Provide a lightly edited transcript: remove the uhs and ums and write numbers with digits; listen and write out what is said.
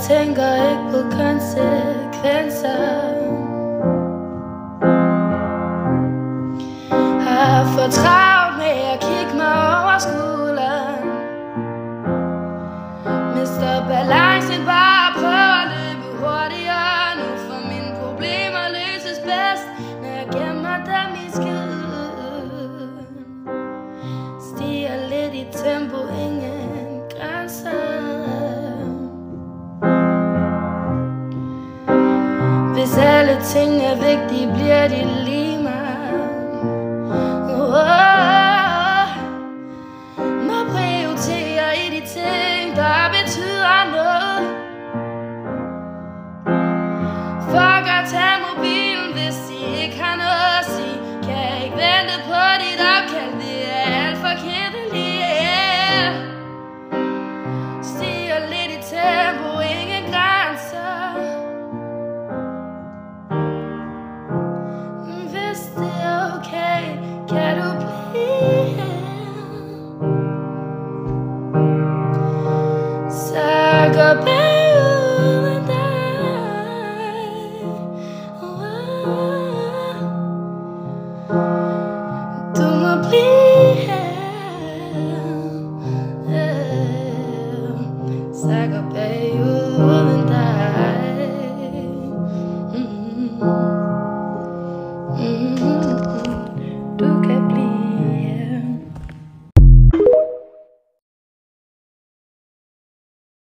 tænker ikke på konsekvenser. Har for travlt med at kigge mig over skulderen. Mister balancen, bare prøver at løbe hurtigere nu. For mine problemer løses bedst, når jeg gemmer dem i skiden. Stiger lidt i tempo, ingen grænser. Hvis alle ting er vigtige, bliver de lige